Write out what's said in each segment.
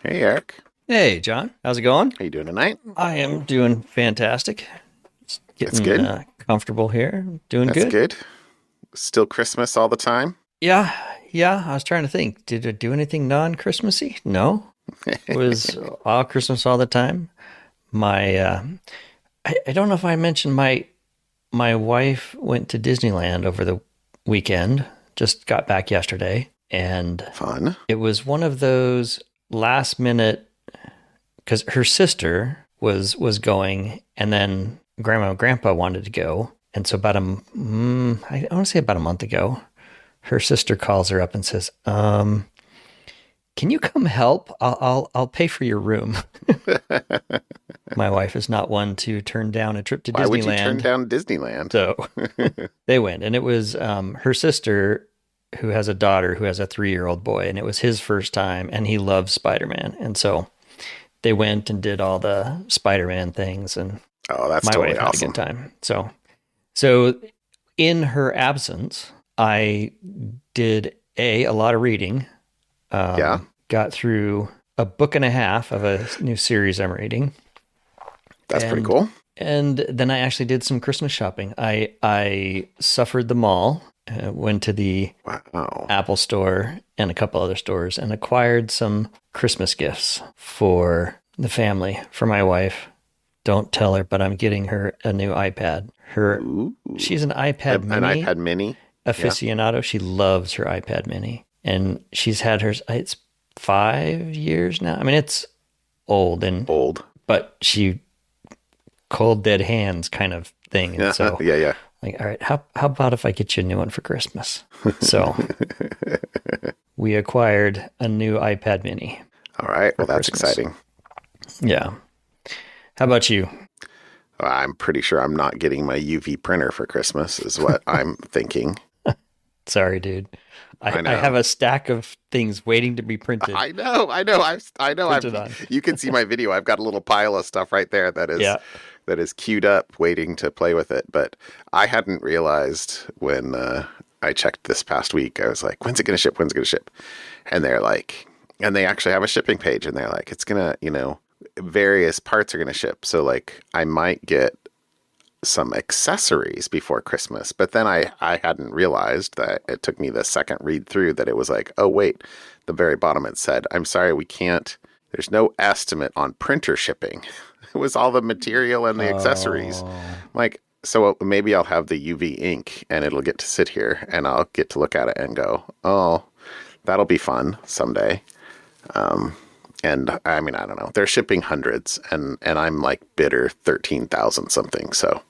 Hey, Eric. Hey, John. How's it going? How you doing tonight? I am doing fantastic. Just That's getting good. comfortable here. Doing That's good. good. Still Christmas all the time? Yeah, yeah. I was trying to think. Did I do anything non-Christmassy? No. It was all Christmas all the time. My, I don't know if I mentioned my wife went to Disneyland over the weekend. Just got back yesterday, and Fun. it was one of those last minute because her sister was going, and then grandma and grandpa wanted to go, and so I want to say about a month ago, her sister calls her up and says, "Can you come help? I'll pay for your room." My wife is not one to turn down a trip to Why would you turn Disneyland, down Disneyland? so they went, and it was her sister who has a daughter who has a 3-year-old boy, and it was his first time, and he loves Spider-Man, and so they went and did all the Spider-Man things, and Oh, that's my totally wife had a awesome. good time. So in her absence, I did a lot of reading. Yeah, Got through a book and a half of a new series I'm reading, that's pretty and cool. and then I actually did some Christmas shopping. I suffered them all. Went to the Wow. Apple Store and a couple other stores and acquired some Christmas gifts for the family, for my wife. Don't tell her, but I'm getting her a new iPad. Ooh. She's an iPad An mini iPad mini? Yeah. aficionado. She loves her iPad mini. And she's had hers, it's 5 years now. I mean, it's old, Old. but she cold dead hands kind of thing. And Yeah, so yeah, yeah. like, all right, how about if I get you a new one for Christmas? So we acquired a new iPad mini All right. for Well, that's Christmas. exciting. Yeah. How about you? I'm pretty sure I'm not getting my UV printer for Christmas, is what I'm thinking. Sorry, dude. I I have know. a stack of things waiting to be printed. I know. I know. I know. Printed on. You can see my video. I've got a little pile of stuff right there Yeah. that is queued up, waiting to play with it. But I hadn't realized when I checked this past week. I was like, "When's it going to ship? When's it going to ship?" And they're like, and they actually have a shipping page, and they're like, "It's gonna, various parts are going to ship." So like, I might get some accessories before Christmas, but then I hadn't realized that it took me the second read through that it was like, oh wait, the very bottom it said, I'm sorry, we can't, there's no estimate on printer shipping. It was all the material and the accessories. Oh. Like, so maybe I'll have the UV ink and it'll get to sit here and I'll get to look at it and go, oh, that'll be fun someday. And I mean, I don't know. They're shipping hundreds and I'm like bidder 13,000 something. So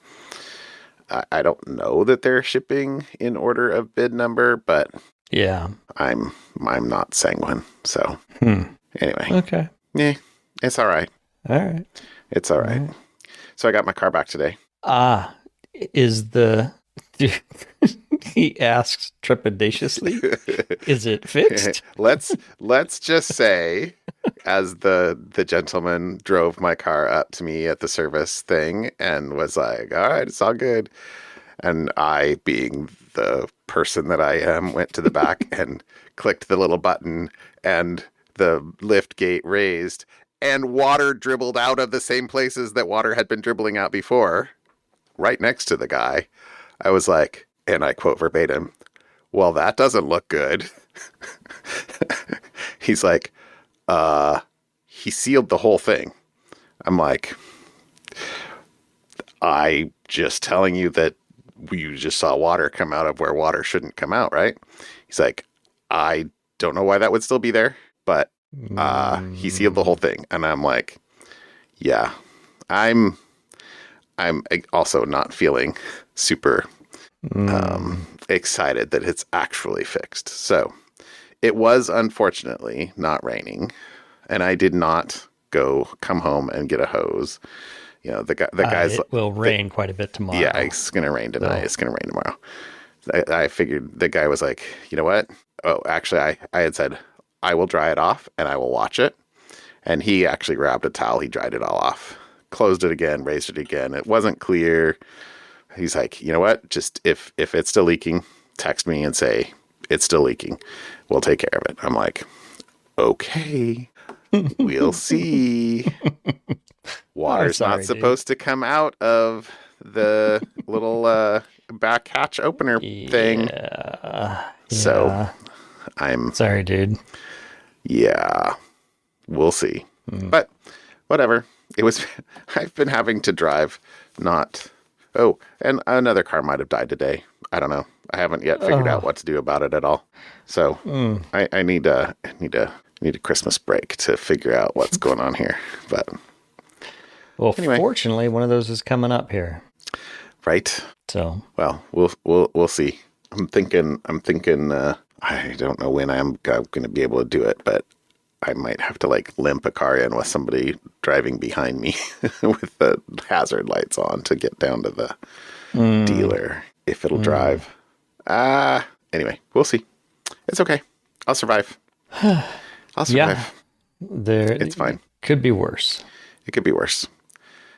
I don't know that they're shipping in order of bid number, but Yeah. I'm not sanguine. So Hmm. anyway, Okay. yeah, it's all right. All right. It's all All right. right. So I got my car back today. Ah, is the he asks trepidatiously, is it fixed? let's just say, as the gentleman drove my car up to me at the service thing and was like, "All right, it's all good," and I, being the person that I am, went to the back and clicked the little button, and the lift gate raised, and water dribbled out of the same places that water had been dribbling out before, right next to the guy. I was like, and I quote verbatim, "Well, that doesn't look good." He's like, he sealed the whole thing. I'm like, I just telling you that you just saw water come out of where water shouldn't come out, right? He's like, I don't know why that would still be there, but he sealed the whole thing. And I'm like, yeah, I'm also not feeling super excited that it's actually fixed. So it was unfortunately not raining, and I did not come home and get a hose. The guys, It will rain quite a bit yeah, tomorrow. it's gonna rain tonight. So, It's gonna rain tomorrow. I figured the guy was like, you know what? Oh, actually, I had said I will dry it off and I will watch it. And he actually grabbed a towel. He dried it all off, closed it again, raised it again. It wasn't clear. He's like, you know what? Just if it's still leaking, text me and say it's still leaking. We'll take care of it. I'm like, okay. We'll see. Water's not sorry, dude. supposed to come out of the little back hatch opener thing. Yeah. So Yeah. I'm, Sorry, dude. yeah, we'll see. But whatever. It was, I've been having to drive not, oh, and another car might have died today. I don't know. I haven't yet figured out what to do about it at all. So I need a Christmas break to figure out what's going on here. But Well, anyway. fortunately, one of those is coming up here. right. So, Well, we'll see. I'm thinking. I don't know when I'm going to be able to do it, but I might have to like limp a car in with somebody driving behind me with the hazard lights on to get down to the dealer if it'll drive. Anyway, we'll see. It's okay. I'll survive. I'll survive. yeah, there It's fine. could be worse. It could be worse.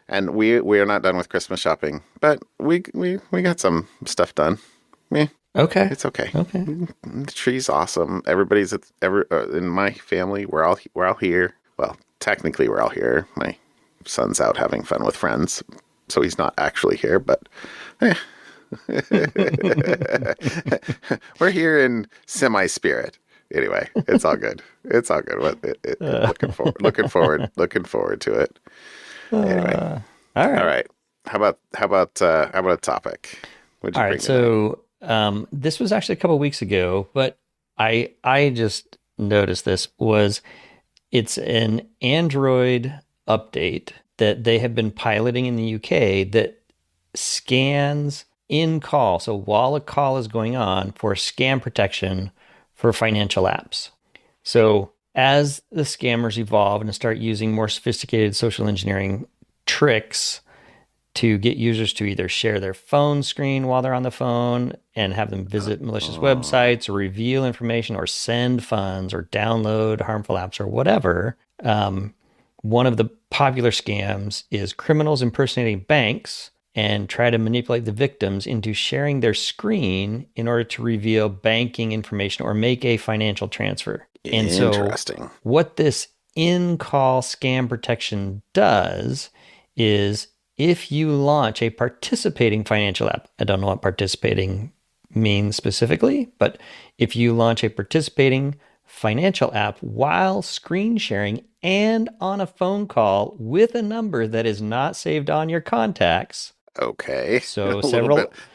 And we are not done with Christmas shopping, but we got some stuff done. Yeah, Okay. it's okay. Okay. The tree's awesome. Everybody's in my family. We're all here. Well, technically, we're all here. My son's out having fun with friends, so he's not actually here. But we're here in semi-spirit. Anyway, it's all good. It's all good. Looking forward to it. Anyway, All right. all right. How about a topic? What'd you All bring right. in? So, this was actually a couple weeks ago, but I just noticed it's an Android update that they have been piloting in the UK that scans in call. So while a call is going on for scam protection for financial apps. So as the scammers evolve and start using more sophisticated social engineering tricks to get users to either share their phone screen while they're on the phone and have them visit malicious websites or reveal information or send funds or download harmful apps or whatever. One of the popular scams is criminals impersonating banks and try to manipulate the victims into sharing their screen in order to reveal banking information or make a financial transfer. And so Interesting. what this in-call scam protection does is if you launch a participating financial app, I don't know what participating means specifically, but if you launch a participating financial app while screen sharing and on a phone call with a number that is not saved on your contacts, Okay. so a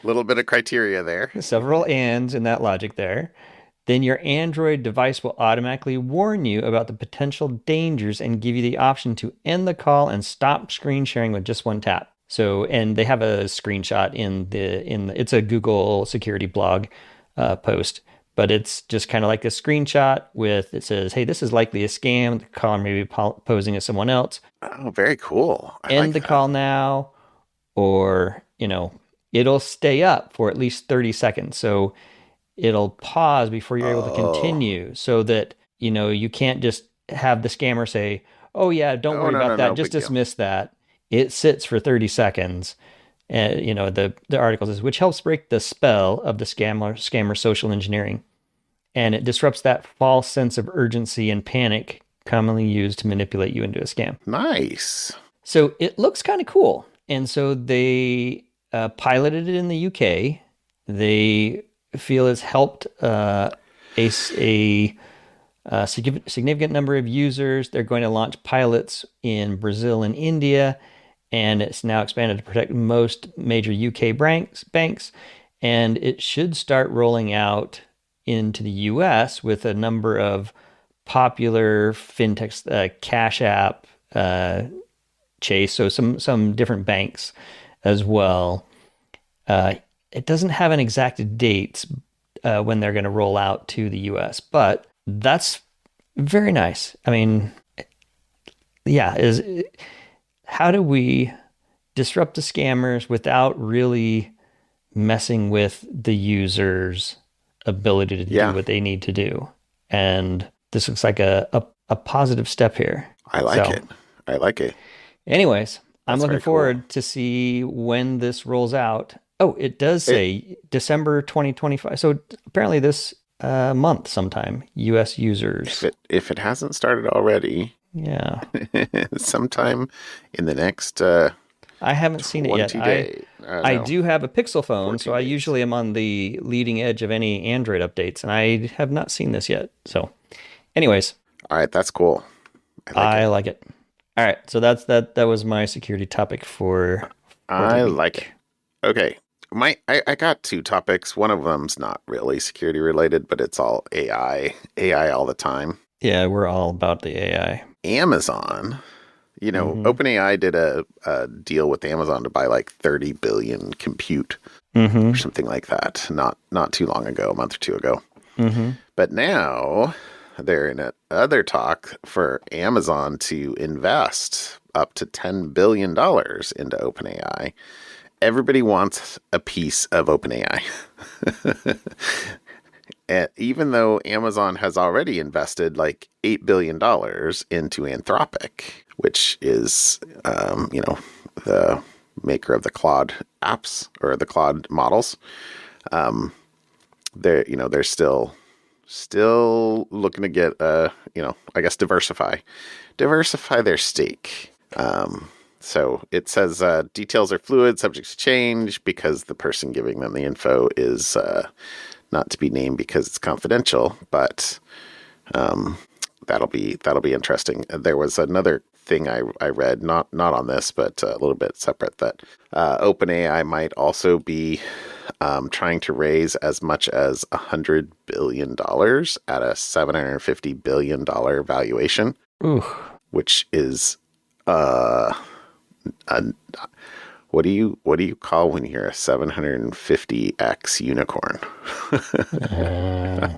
little bit of criteria there. several ands in that logic there, then your Android device will automatically warn you about the potential dangers and give you the option to end the call and stop screen sharing with just one tap. So, and they have a screenshot in it's a Google security blog post, but it's just kind of like a screenshot it says, hey, this is likely a scam. The caller may be posing as someone else. Oh, very cool. I End like the that. call now, or, it'll stay up for at least 30 seconds. So it'll pause before you're able to continue so that, you can't just have the scammer say, oh yeah, don't worry about that. No, Just big deal. dismiss that. It sits for 30 seconds. And, the article says, which helps break the spell of the scammer social engineering. And it disrupts that false sense of urgency and panic commonly used to manipulate you into a scam. Nice. So it looks kind of cool. And so they piloted it in the UK. They feel it's helped a significant number of users. They're going to launch pilots in Brazil and India, and it's now expanded to protect most major UK banks. And it should start rolling out into the US with a number of popular fintechs, Cash App, Chase, so some different banks as well. It doesn't have an exact date when they're going to roll out to the US, but that's very nice. I mean, yeah, how do we disrupt the scammers without really messing with the user's ability to do what they need to do? And this looks like a positive step here. I like it. Anyways, I'm That's looking very forward to see when this rolls out. Oh, it does say December 2025. So apparently this month sometime, U.S. users. If it hasn't started already, Yeah. sometime in the next I haven't seen it yet. 20 days. I No, do have a Pixel phone, so 14 I days. usually am on the leading edge of any Android updates, and I have not seen this yet. So, anyways, All right, that's cool. I like I it. like it. All right, so that was my security topic for the I like week. it. Okay. I got two topics. One of them's not really security related, but it's all AI. AI all the time. Yeah, we're all about the AI. Amazon, Mm-hmm. OpenAI did a deal with Amazon to buy like 30 billion compute or Mm-hmm. something like that. Not too long ago, a month or two ago. Mm-hmm. But now they're in another talk for Amazon to invest up to $10 billion into OpenAI. Everybody wants a piece of OpenAI. And even though Amazon has already invested like $8 billion into Anthropic, which is, the maker of the Claude apps or the Claude models, they're still looking to get I guess diversify their stake. So it says details are fluid, subject to change because the person giving them the info is not to be named because it's confidential. But that'll be interesting. There was another thing I read, not on this, but a little bit separate, that OpenAI might also be trying to raise as much as $100 billion at a $750 billion valuation, Ooh. which is uh, a, what do you call when you're a 750x unicorn? Uh,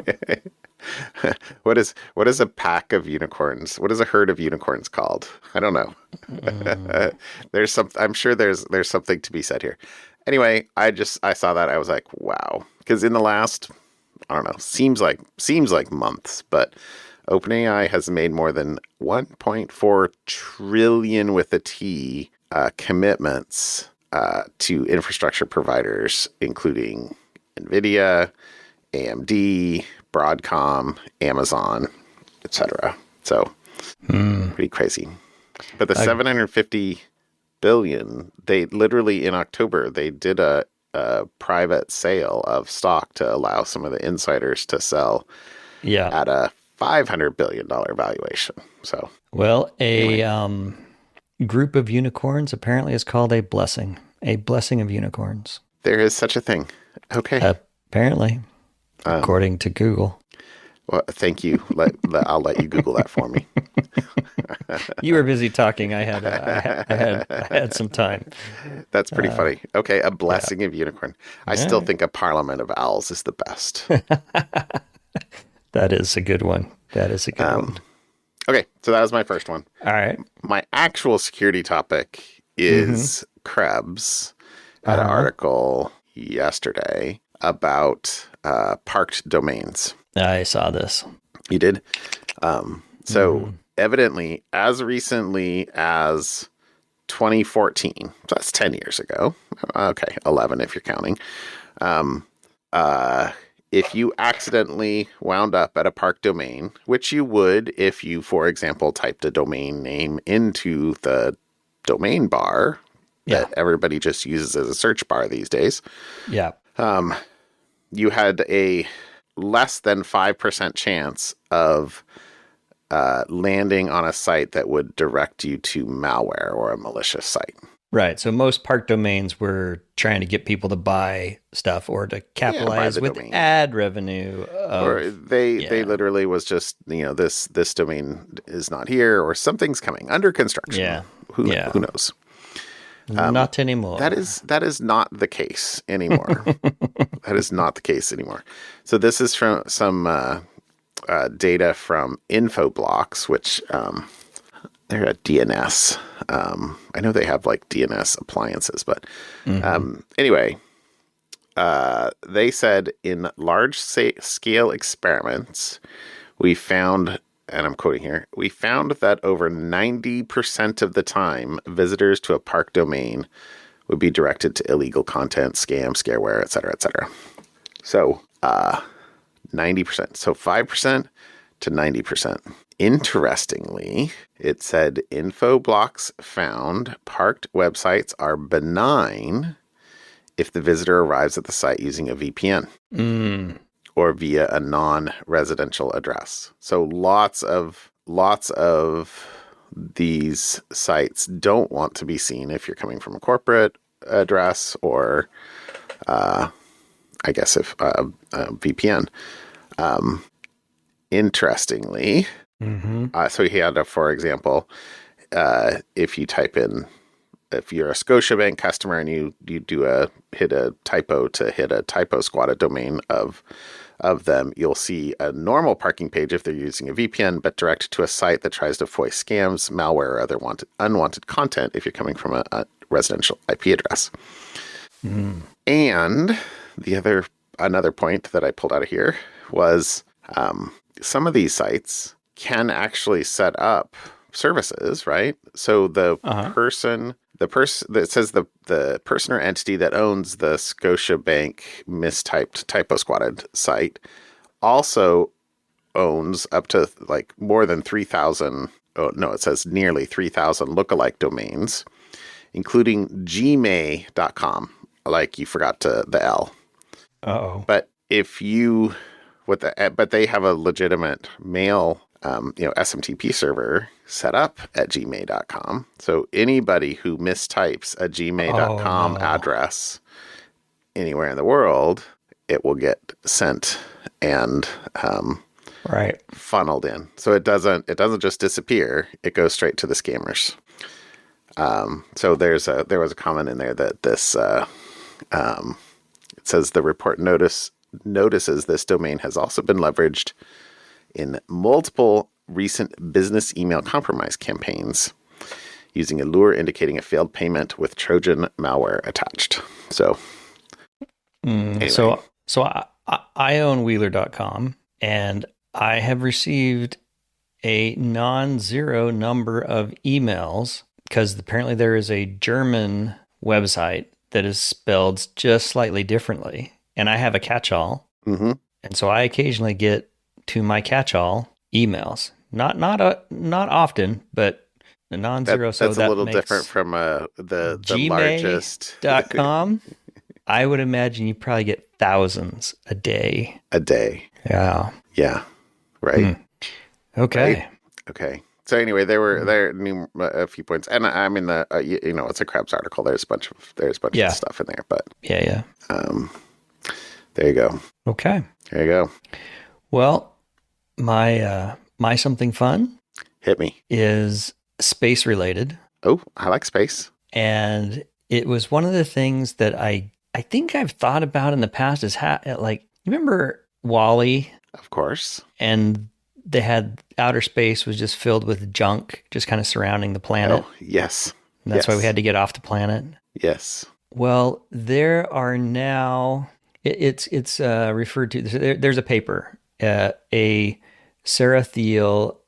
What is a pack of unicorns? What is a herd of unicorns called? I don't know. mm, There's some. I'm sure there's something to be said here. Anyway, I saw that, I was like, wow, because in the last, I don't know, seems like months, but OpenAI has made more than 1.4 trillion with a T commitments to infrastructure providers, including NVIDIA, AMD, Broadcom, Amazon, etc. So mm. pretty crazy. But the Uh, 750 billion, they literally in October they did a private sale of stock to allow some of the insiders to sell yeah. at a $500 billion valuation. So Well, anyway, a group of unicorns apparently is called a blessing. A blessing of unicorns. there is such a thing. Okay. Apparently, Um, according to Google. well, thank you. I'll let you Google that for me. You were busy talking. I had some time. That's pretty Uh, funny. Okay, a yeah. blessing of unicorn. I All still right. think a parliament of owls is the best. That is a good one. That is a good one. Okay, so that was my first one. All right. My actual security topic Mm-hmm. is Krebs had an Uh-huh. article yesterday about parked domains. I saw this. You did? So Mm-hmm. evidently, as recently as 2014, so that's 10 years ago. Okay, 11 if you're counting. Uh, if you accidentally wound up at a park domain, which you would if you, for example, typed a domain name into the domain bar Yeah. that everybody just uses as a search bar these days, Yeah. you had a less than 5% chance of landing on a site that would direct you to malware or a malicious site. Right. So most park domains were trying to get people to buy stuff or to Yeah, buy capitalize the with domain. ad revenue Or of they yeah. literally was just, this domain is not here or something's coming under construction. Yeah. Who Yeah. knows? Not That anymore. is not the case anymore. That is not the case anymore. So this is from some data from Infoblocks, which they're a DNS. I know they have like DNS appliances, but Mm-hmm. anyway, they said in large scale experiments, we found, and I'm quoting here, we found that over 90% of the time, visitors to a park domain would be directed to illegal content, scam, scareware, et cetera, et cetera. So 90%. So 5% to 90%. Interestingly, it said info blocks found parked websites are benign if the visitor arrives at the site using a VPN or via a non-residential address. So lots of these sites don't want to be seen if you're coming from a corporate address or I guess if VPN. Interestingly, so he had for example, if you type in, if you're a Scotiabank customer and you hit a typo squatted domain of them, you'll see a normal parking page if they're using a VPN, but direct to a site that tries to foist scams, malware, or other unwanted content if you're coming from a residential IP address. And another point that I pulled out of here was some of these sites can actually set up services, right? So the person that says the person or entity that owns the Scotiabank mistyped typo squatted site also owns up to like more than 3,000. Oh no, it says nearly 3,000 lookalike domains, including gmail.com. Like you forgot the L. But but they have a legitimate mail, SMTP server set up at gmail.com. So anybody who mistypes a gmail.com address anywhere in the world, it will get sent and funneled in. So it doesn't just disappear. It goes straight to the scammers. So there was a comment in there that this it says the report notices this domain has also been leveraged in multiple recent business email compromise campaigns using a lure indicating a failed payment with Trojan malware attached. So, anyway. So I own Wheeler.com, and I have received a non-zero number of emails because apparently there is a German website that is spelled just slightly differently. And I have a catch-all. And so I occasionally get to my catch-all emails. Not often, but the non-zero. That's a little different from the largest gmail.com. I would imagine you probably get thousands a day. Yeah. Yeah. Right. Okay. Right? Okay. So anyway, there were a few points, and I mean it's a Krebs article. There's a bunch of stuff in there, but yeah. There you go. Okay. There you go. Well, my something fun hit me is space related. Oh, I like space, and it was one of the things that I think I've thought about in the past is you remember Wall-E? Of course. And they had outer space was just filled with junk, just kind of surrounding the planet. Oh, yes. And that's why we had to get off the planet. Yes. Well, there are now. It's referred to. There's a paper. A Sarah Thiel,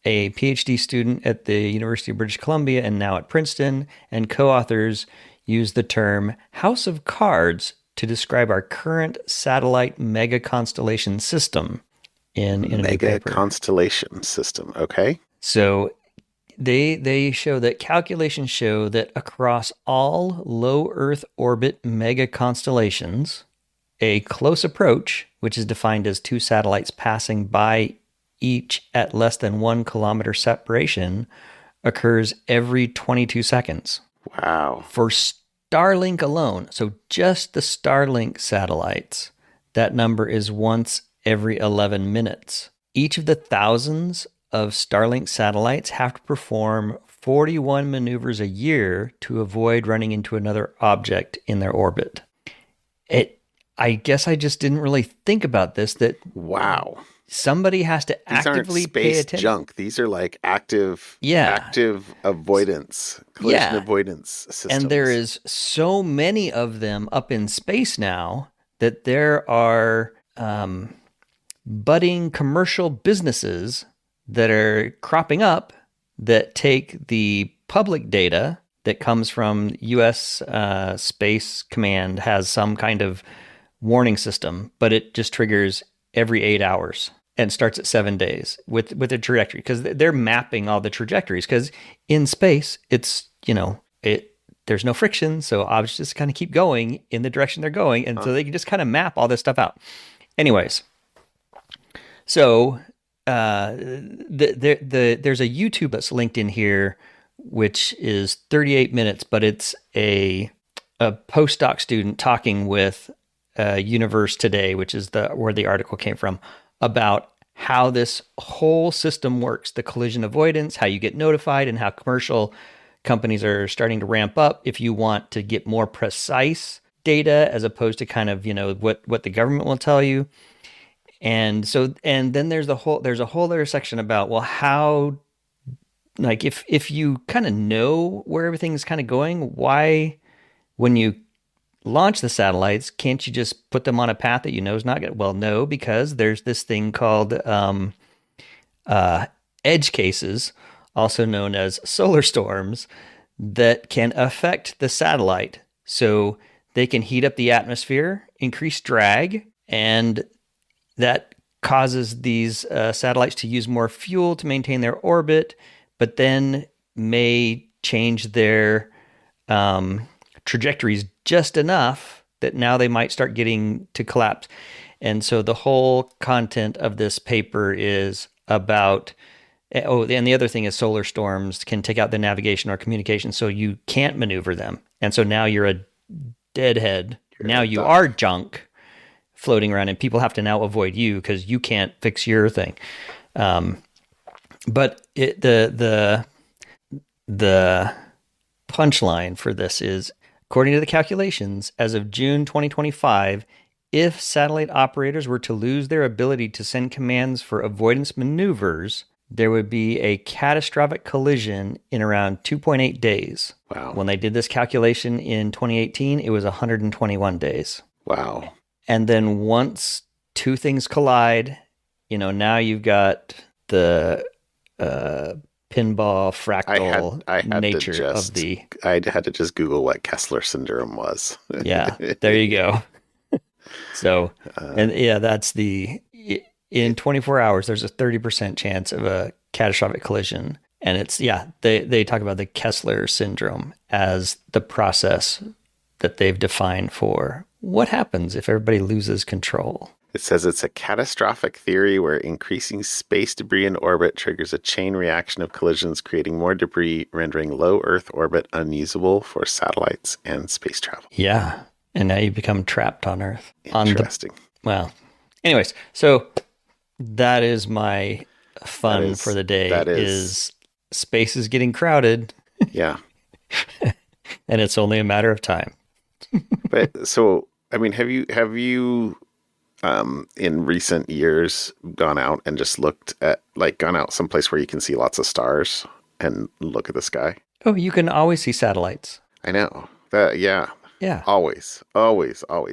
a PhD student at the University of British Columbia and now at Princeton, and co-authors use the term "house of cards" to describe our current satellite mega constellation system. In a mega constellation system. Okay. So they show that calculations show that across all low Earth orbit mega constellations, a close approach, which is defined as two satellites passing by each at less than 1 kilometer separation, occurs every 22 seconds. Wow. For Starlink alone, so just the Starlink satellites, that number is once every 11 minutes. Each of the thousands of Starlink satellites have to perform 41 maneuvers a year to avoid running into another object in their orbit. I guess I just didn't really think about this, that wow, somebody has to actively pay attention. Junk. These are like active avoidance, collision avoidance systems. And there is so many of them up in space now that there are budding commercial businesses that are cropping up that take the public data that comes from U.S. Space Command, has some kind of warning system, but it just triggers every 8 hours. and starts at 7 days with a trajectory, because they're mapping all the trajectories, because in space it's, there's no friction, so objects just kind of keep going in the direction they're going, and so they can just kind of map all this stuff out. Anyways, so there's a YouTube that's linked in here, which is 38 minutes, but it's a postdoc student talking with Universe Today, which is where the article came from, about how this whole system works, the collision avoidance, how you get notified, and how commercial companies are starting to ramp up if you want to get more precise data as opposed to kind of, what the government will tell you. And then there's a whole other section about, well, how, like, if you kind of know where everything's kind of going, why, when you launch the satellites, can't you just put them on a path that is not good? Well, no, because there's this thing called edge cases, also known as solar storms, that can affect the satellite. So they can heat up the atmosphere, increase drag, and that causes these satellites to use more fuel to maintain their orbit, but then may change their trajectories just enough that now they might start getting to collapse. And so the whole content of this paper is about, and the other thing is solar storms can take out the navigation or communication, so you can't maneuver them. And so now you're a deadhead. Now you are junk floating around, and people have to now avoid you because you can't fix your thing. But the punchline for this is, according to the calculations, as of June 2025, if satellite operators were to lose their ability to send commands for avoidance maneuvers, there would be a catastrophic collision in around 2.8 days. Wow. When they did this calculation in 2018, it was 121 days. Wow. And then once two things collide, now you've got the pinball fractal I had nature of the... I had to just Google what Kessler syndrome was. Yeah, there you go. So, that's in 24 hours, there's a 30% chance of a catastrophic collision. And it's, they talk about the Kessler syndrome as the process that they've defined for what happens if everybody loses control. It says it's a catastrophic theory where increasing space debris in orbit triggers a chain reaction of collisions, creating more debris, rendering low Earth orbit unusable for satellites and space travel. Yeah. And now you become trapped on Earth. Interesting. Anyways, so that is my fun for the day. That is space is getting crowded. Yeah. And it's only a matter of time. But so, I mean, have you in recent years gone out and just gone out someplace where you can see lots of stars and look at the sky? Oh, you can always see satellites. I know that. Yeah. Yeah. Always.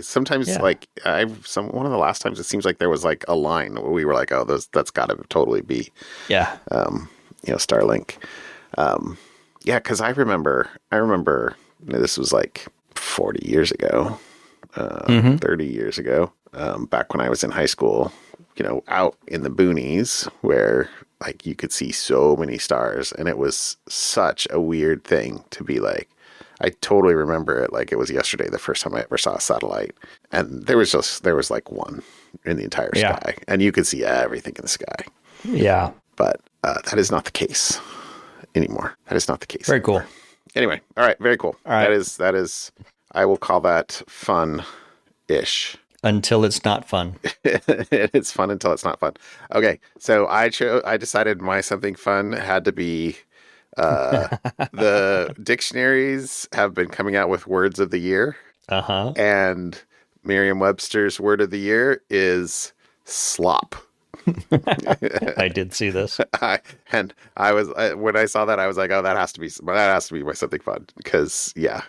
Sometimes one of the last times it seems like there was like a line where we were like, oh, that's got to totally be. Yeah. Starlink. Because I remember this was like 40 years ago, 30 years ago, back when I was in high school, out in the boonies where like you could see so many stars, and it was such a weird thing to be like, I totally remember it like it was yesterday, the first time I ever saw a satellite, and there was like one in the entire sky, and you could see everything in the sky. Yeah. But that is not the case anymore. That is not the case. Very anymore. cool. Anyway, all right, very cool. All right. That is. I will call that fun-ish. Until it's not fun. It's fun until it's not fun. Okay, so I decided my something fun had to be. The dictionaries have been coming out with words of the year. Uh-huh. And Merriam-Webster's word of the year is slop. I did see this. When I saw that, I was like, oh, that has to be my something fun. Because, yeah.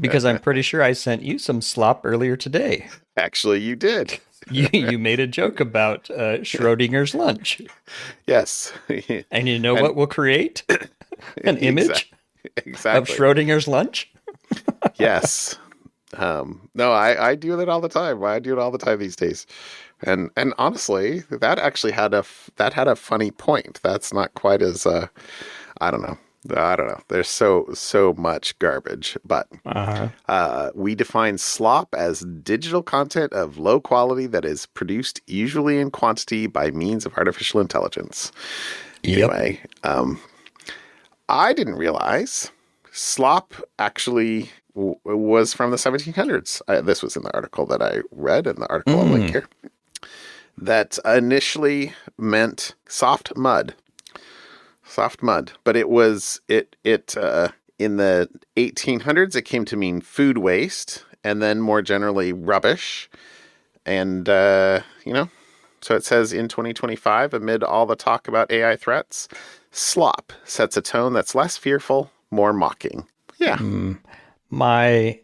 Because I'm pretty sure I sent you some slop earlier today. Actually, you did. You made a joke about Schrodinger's lunch. Yes. And you know what we'll create? An image exactly. of Schrodinger's lunch? Yes. No, I do that all the time. I do it all the time these days. And honestly, that actually had a funny point. That's not quite as I don't know. I don't know. There's so much garbage, but Uh-huh. we define slop as digital content of low quality that is produced usually in quantity by means of artificial intelligence. Yep. Anyway, I didn't realize slop actually was from the 1700s. This was in the article that I read, in the article I'll link here. That initially meant soft mud. Soft mud, but it was in the 1800s it came to mean food waste, and then more generally rubbish. And so it says in 2025, amid all the talk about AI threats, slop sets a tone that's less fearful, more mocking. Yeah. My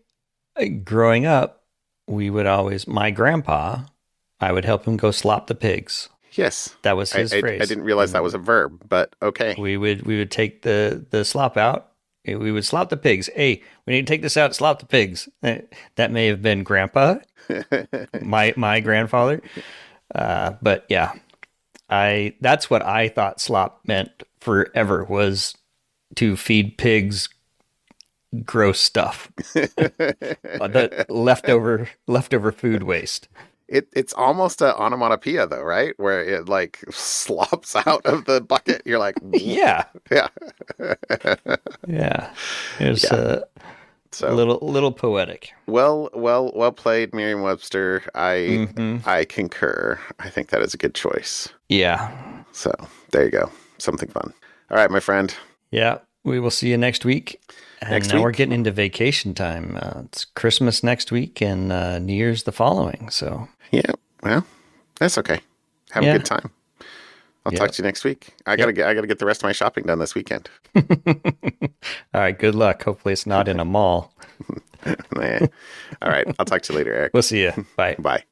growing up, my grandpa, I would help him go slop the pigs. Yes. That was his phrase. I didn't realize that was a verb, but okay. We would take the slop out. We would slop the pigs. Hey, we need to take this out, slop the pigs. That may have been grandpa, my grandfather. But yeah, that's what I thought slop meant forever, was to feed pigs gross stuff. The leftover food waste. It's almost an onomatopoeia though, right? Where it like slops out of the bucket. You're like, Yeah. yeah. Yeah. It's So little poetic. well played, Merriam-Webster. I concur. I think that is a good choice. Yeah. So there you go. Something fun. All right, my friend. Yeah. We will see you next week. And now we're getting into vacation time. It's Christmas next week and New Year's the following. So yeah, well, that's okay. Have a good time. I'll talk to you next week. I gotta get the rest of my shopping done this weekend. All right. Good luck. Hopefully it's not in a mall. All right. I'll talk to you later, Eric. We'll see you. Bye. Bye.